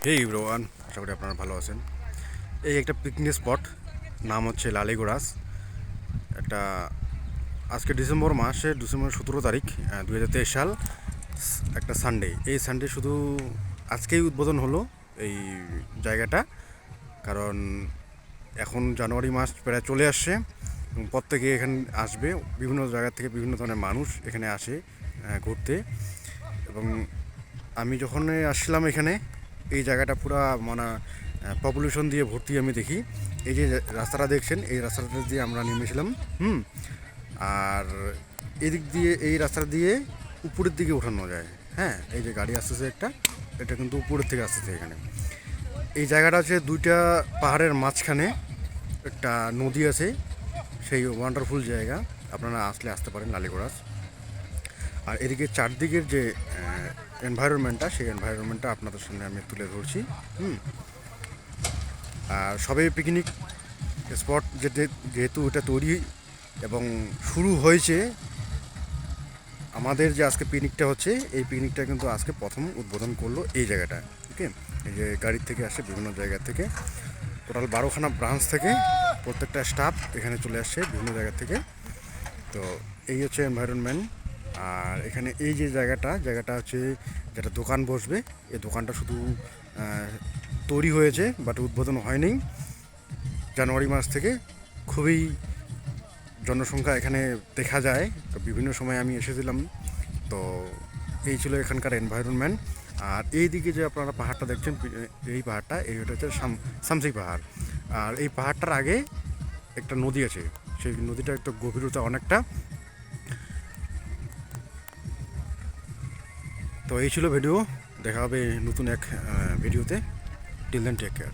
হেই everyone, আশা করি আপনারা ভালো আছেন। এই একটা পিকনিক স্পট, নাম হচ্ছে লালিগোরাস। একটা আজকে ডিসেম্বর 17 তারিখ 2023 সাল, একটা সানডে। এই সানডে শুধু আজকেই উদ্বোধন হলো এই জায়গাটা, কারণ এখন জানুয়ারি মাস প্রায় চলে আসছে এবং প্রত্যেকে এখানে আসবে। বিভিন্ন জায়গা থেকে বিভিন্ন ধরনের মানুষ এখানে আসে ঘুরতে। এবং আমি যখন আসছিলাম এখানে, এই জায়গাটা পুরা মানে পপুলেশন দিয়ে ভর্তি আমি দেখি। এই যে রাস্তাটা দেখছেন, এই রাস্তাটা দিয়ে আমরা নেমেছিলাম। আর এদিক দিয়ে, এই রাস্তা দিয়ে উপরের দিকে ওঠানো যায়। হ্যাঁ, এই যে গাড়ি আসতেছে একটা, এটা কিন্তু উপরের থেকে আসতেছে এখানে। এই জায়গাটা হচ্ছে দুইটা পাহাড়ের মাঝখানে একটা নদী আছে, সেই ওয়ান্ডারফুল জায়গা। আপনারা আসতে পারেন লালিগোরাস। আর এদিকে চারদিকের যে এনভায়রনমেন্টটা, সেই এনভায়রনমেন্টটা আপনাদের সামনে আমি তুলে ধরছি। আর সবে পিকনিক স্পট যেহেতু এটা তৈরি এবং শুরু হয়েছে, আমাদের যে আজকে পিকনিকটা হচ্ছে, এই পিকনিকটা কিন্তু আজকে প্রথম উদ্বোধন করলো এই জায়গাটা। ওকে, এই যে গাড়ির থেকে আসে বিভিন্ন জায়গা থেকে, টোটাল 12খানা ব্রাঞ্চ থেকে প্রত্যেকটা স্টাফ এখানে চলে আসছে বিভিন্ন জায়গা থেকে। তো এই হচ্ছে এনভায়রনমেন্ট। আর এখানে এই যে জায়গাটা হচ্ছে যেটা দোকান বসবে, এই দোকানটা শুধু তৈরি হয়েছে, বাট উদ্বোধন হয়নি। জানুয়ারি মাস থেকে খুবই জনসংখ্যা এখানে দেখা যায়, তো বিভিন্ন সময় আমি এসেছিলাম। তো এই ছিল এখানকার এনভায়রনমেন্ট। আর এই দিকে যে আপনারা পাহাড়টা দেখছেন, এই পাহাড়টা, এই হচ্ছে সামসি পাহাড়। আর এই পাহাড়টার আগে একটা নদী আছে, সেই নদীটা একটু গভীরতা অনেকটা। তো এই ছিল ভিডিও। দেখা হবে নতুন এক ভিডিওতে। Till then, take care.